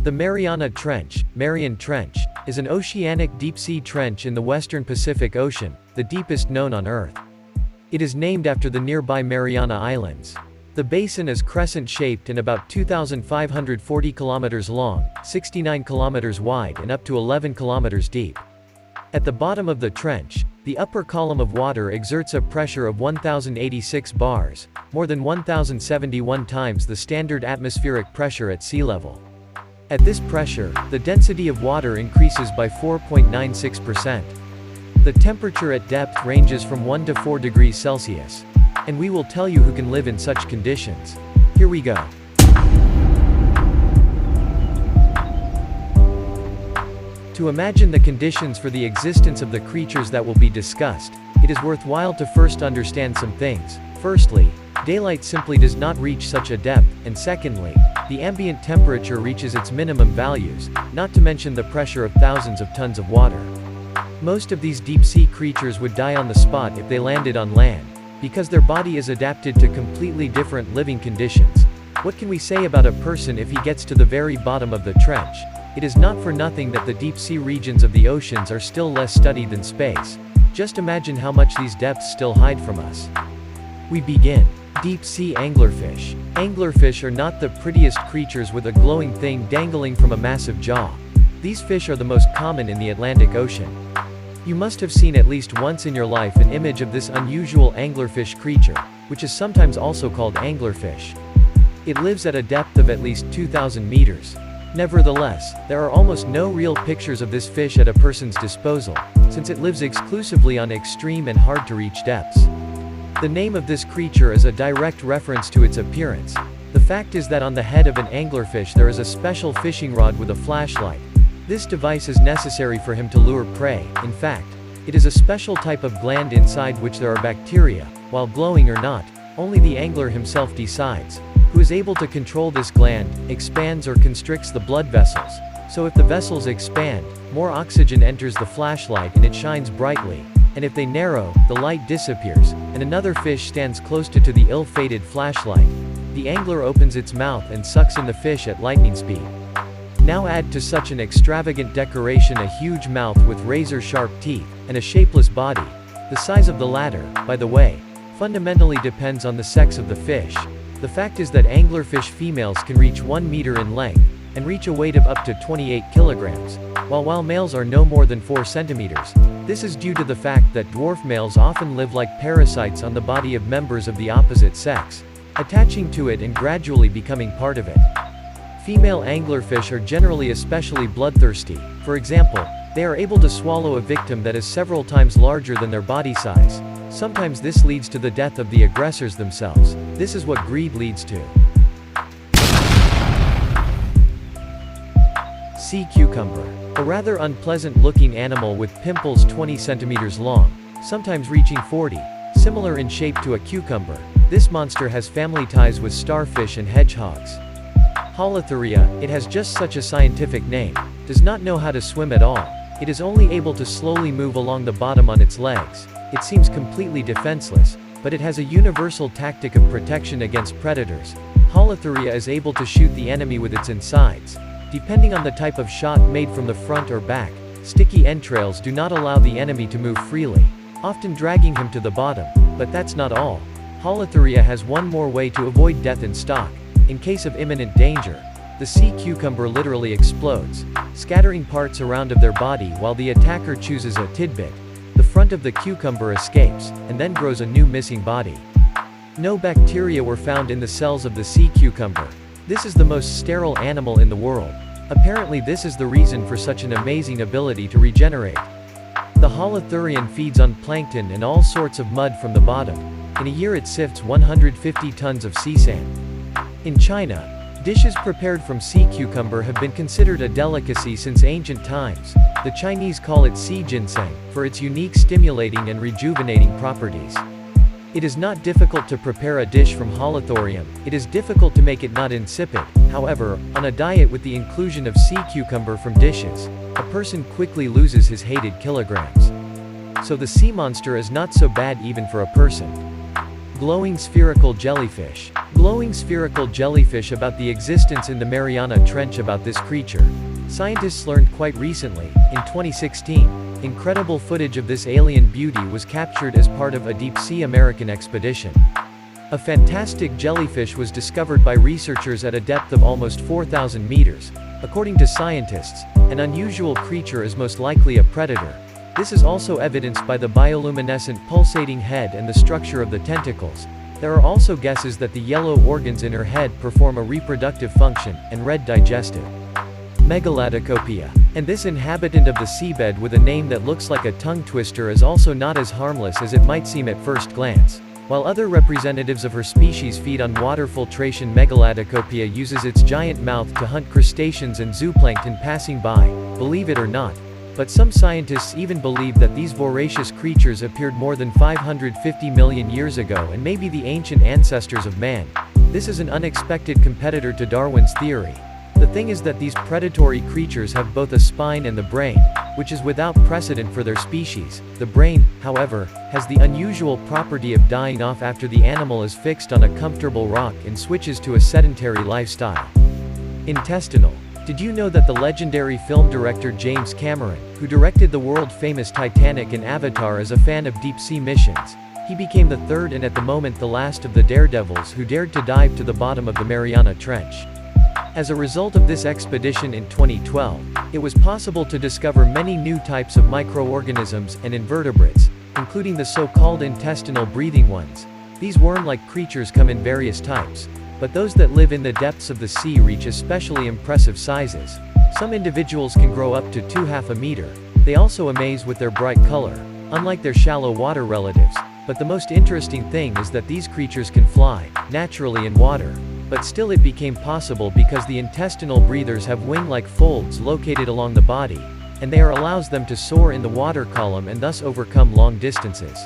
The Mariana Trench, Mariana Trench, is an oceanic deep-sea trench in the western Pacific Ocean, the deepest known on Earth. It is named after the nearby Mariana Islands. The basin is crescent-shaped and about 2,540 kilometers long, 69 kilometers wide and up to 11 kilometers deep. At the bottom of the trench, the upper column of water exerts a pressure of 1,086 bars, more than 1,071 times the standard atmospheric pressure at sea level. At this pressure, the density of water increases by 4.96%. The temperature at depth ranges from 1 to 4 degrees Celsius. And we will tell you who can live in such conditions. Here we go. To imagine the conditions for the existence of the creatures that will be discussed, it is worthwhile to first understand some things. Firstly, daylight simply does not reach such a depth, and secondly, the ambient temperature reaches its minimum values, not to mention the pressure of thousands of tons of water. Most of these deep-sea creatures would die on the spot if they landed on land, because their body is adapted to completely different living conditions. What can we say about a person if he gets to the very bottom of the trench? It is not for nothing that the deep-sea regions of the oceans are still less studied than space. Just imagine how much these depths still hide from us. We begin. Deep-sea anglerfish. Anglerfish are not the prettiest creatures with a glowing thing dangling from a massive jaw. These fish are the most common in the Atlantic Ocean. You must have seen at least once in your life an image of this unusual anglerfish creature, which is sometimes also called anglerfish. It lives at a depth of at least 2,000 meters. Nevertheless, there are almost no real pictures of this fish at a person's disposal, since it lives exclusively on extreme and hard-to-reach depths. The name of this creature is a direct reference to its appearance. The fact is that on the head of an anglerfish there is a special fishing rod with a flashlight. This device is necessary for him to lure prey. In fact, it is a special type of gland inside which there are bacteria. While glowing or not, only the angler himself decides, who is able to control this gland, expands or constricts the blood vessels. So if the vessels expand, more oxygen enters the flashlight and it shines brightly. And if they narrow, the light disappears, and another fish stands close to the ill-fated flashlight. The angler opens its mouth and sucks in the fish at lightning speed. Now add to such an extravagant decoration a huge mouth with razor-sharp teeth, and a shapeless body. The size of the latter, by the way, fundamentally depends on the sex of the fish. The fact is that anglerfish females can reach 1 meter in length, and reach a weight of up to 28 kilograms, while males are no more than 4 centimeters. This is due to the fact that dwarf males often live like parasites on the body of members of the opposite sex, attaching to it and gradually becoming part of it. Female anglerfish are generally especially bloodthirsty. For example, they are able to swallow a victim that is several times larger than their body size. Sometimes this leads to the death of the aggressors themselves. This is what greed leads to. Sea cucumber. A rather unpleasant-looking animal with pimples 20 centimeters long, sometimes reaching 40, similar in shape to a cucumber. This monster has family ties with starfish and hedgehogs. Holothuriea, it has just such a scientific name, does not know how to swim at all. It is only able to slowly move along the bottom on its legs. It seems completely defenseless, but it has a universal tactic of protection against predators. Holothuriea is able to shoot the enemy with its insides. Depending on the type of shot made from the front or back, sticky entrails do not allow the enemy to move freely, often dragging him to the bottom. But that's not all. Holothuriea has one more way to avoid death in stock. In case of imminent danger, the sea cucumber literally explodes, scattering parts around of their body while the attacker chooses a tidbit. The front of the cucumber escapes, and then grows a new missing body. No bacteria were found in the cells of the sea cucumber. This is the most sterile animal in the world. Apparently this is the reason for such an amazing ability to regenerate. The holothurian feeds on plankton and all sorts of mud from the bottom. In a year it sifts 150 tons of sea sand. In China, dishes prepared from sea cucumber have been considered a delicacy since ancient times. The Chinese call it sea ginseng, for its unique stimulating and rejuvenating properties. It is not difficult to prepare a dish from holothurium. It is difficult to make it not insipid. However, on a diet with the inclusion of sea cucumber from dishes, a person quickly loses his hated kilograms. So the sea monster is not so bad even for a person. Glowing spherical jellyfish. glowing spherical jellyfish about the existence in the Mariana Trench. About this creature, scientists learned quite recently, in 2016, incredible footage of this alien beauty was captured as part of a deep-sea American expedition. A fantastic jellyfish was discovered by researchers at a depth of almost 4,000 meters. According to scientists, an unusual creature is most likely a predator. This is also evidenced by the bioluminescent pulsating head and the structure of the tentacles. There are also guesses that the yellow organs in her head perform a reproductive function, and red digestive. Megalodicopia. And this inhabitant of the seabed with a name that looks like a tongue twister is also not as harmless as it might seem at first glance. While other representatives of her species feed on water filtration, Megalodicopia uses its giant mouth to hunt crustaceans and zooplankton passing by, believe it or not. But some scientists even believe that these voracious creatures appeared more than 550 million years ago and may be the ancient ancestors of man. This is an unexpected competitor to Darwin's theory. The thing is that these predatory creatures have both a spine and the brain, which is without precedent for their species. The brain, however, has the unusual property of dying off after the animal is fixed on a comfortable rock and switches to a sedentary lifestyle. Intestinal. Did you know that the legendary film director James Cameron, who directed the world-famous Titanic and Avatar, is a fan of deep-sea missions? He became the third and at the moment the last of the daredevils who dared to dive to the bottom of the Mariana Trench. As a result of this expedition in 2012, it was possible to discover many new types of microorganisms and invertebrates, including the so-called intestinal breathing ones. These worm-like creatures come in various types, but those that live in the depths of the sea reach especially impressive sizes. Some individuals can grow up to 2.5 meters. They also amaze with their bright color, unlike their shallow water relatives. But the most interesting thing is that these creatures can fly, naturally in water. But still it became possible because the intestinal breathers have wing-like folds located along the body, and they allows them to soar in the water column and thus overcome long distances.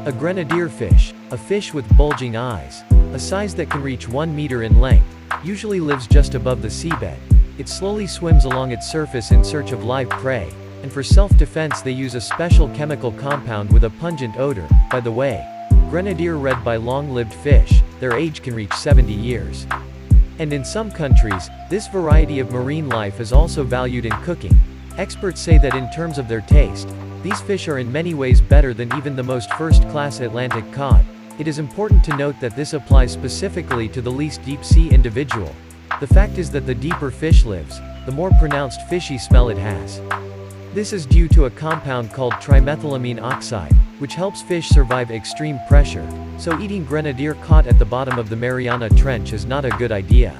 A grenadier fish, a fish with bulging eyes, a size that can reach 1 meter in length, usually lives just above the seabed. It slowly swims along its surface in search of live prey, and for self-defense they use a special chemical compound with a pungent odor. By the way, grenadier read by long-lived fish, their age can reach 70 years. And in some countries, this variety of marine life is also valued in cooking. Experts say that in terms of their taste, these fish are in many ways better than even the most first-class Atlantic cod. It is important to note that this applies specifically to the least deep-sea individual. The fact is that the deeper fish lives, the more pronounced fishy smell it has. This is due to a compound called trimethylamine oxide, which helps fish survive extreme pressure, so eating grenadier caught at the bottom of the Mariana Trench is not a good idea.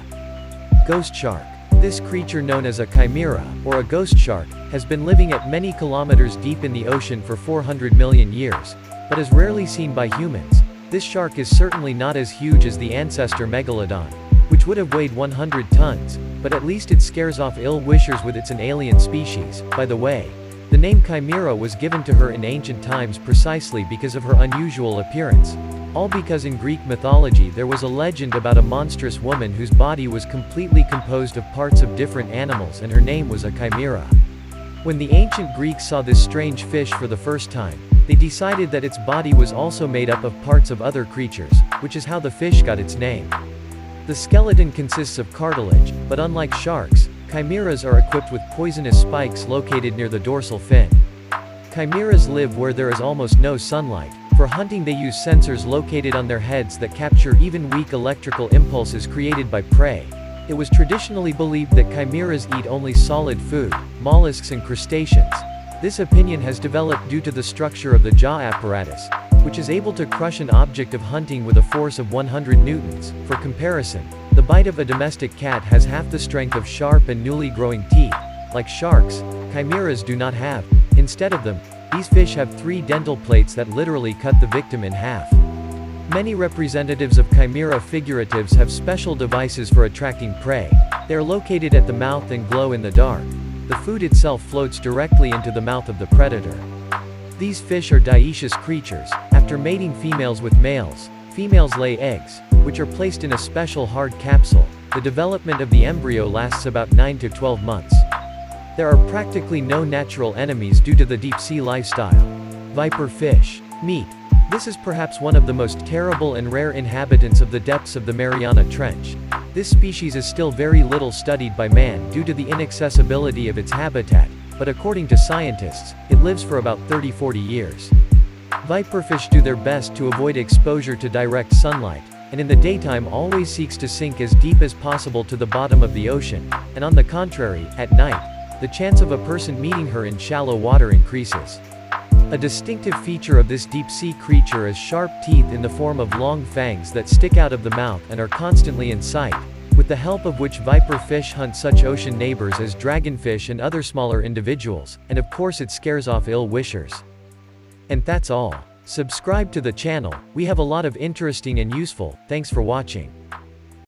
Ghost shark. This creature, known as a chimera, or a ghost shark, has been living at many kilometers deep in the ocean for 400 million years, but is rarely seen by humans. This shark is certainly not as huge as the ancestor megalodon, which would have weighed 100 tons, but at least it scares off ill-wishers with it's an alien species. By the way, the name chimera was given to her in ancient times precisely because of her unusual appearance. All because in Greek mythology there was a legend about a monstrous woman whose body was completely composed of parts of different animals, and her name was a chimera. When the ancient Greeks saw this strange fish for the first time, they decided that its body was also made up of parts of other creatures, which is how the fish got its name. The skeleton consists of cartilage, but unlike sharks, chimeras are equipped with poisonous spikes located near the dorsal fin. Chimeras live where there is almost no sunlight. For hunting they use sensors located on their heads that capture even weak electrical impulses created by prey. It was traditionally believed that chimeras eat only solid food, mollusks and crustaceans. This opinion has developed due to the structure of the jaw apparatus, which is able to crush an object of hunting with a force of 100 newtons. For comparison, the bite of a domestic cat has half the strength of sharp and newly growing teeth. Like sharks, chimeras do not have. Instead of them, these fish have 3 dental plates that literally cut the victim in half. Many representatives of chimera figuratives have special devices for attracting prey. They are located at the mouth and glow in the dark. The food itself floats directly into the mouth of the predator. These fish are dioecious creatures. After mating females with males, females lay eggs, which are placed in a special hard capsule. The development of the embryo lasts about 9 to 12 months. There are practically no natural enemies due to the deep-sea lifestyle. Viper fish. Meat. This is perhaps one of the most terrible and rare inhabitants of the depths of the Mariana Trench. This species is still very little studied by man due to the inaccessibility of its habitat, but according to scientists, it lives for about 30–40 years. Viperfish do their best to avoid exposure to direct sunlight, and in the daytime always seeks to sink as deep as possible to the bottom of the ocean, and on the contrary, at night, the chance of a person meeting her in shallow water increases. A distinctive feature of this deep-sea creature is sharp teeth in the form of long fangs that stick out of the mouth and are constantly in sight, with the help of which viper fish hunt such ocean neighbors as dragonfish and other smaller individuals, and of course it scares off ill-wishers. And that's all. Subscribe to the channel, we have a lot of interesting and useful, thanks for watching.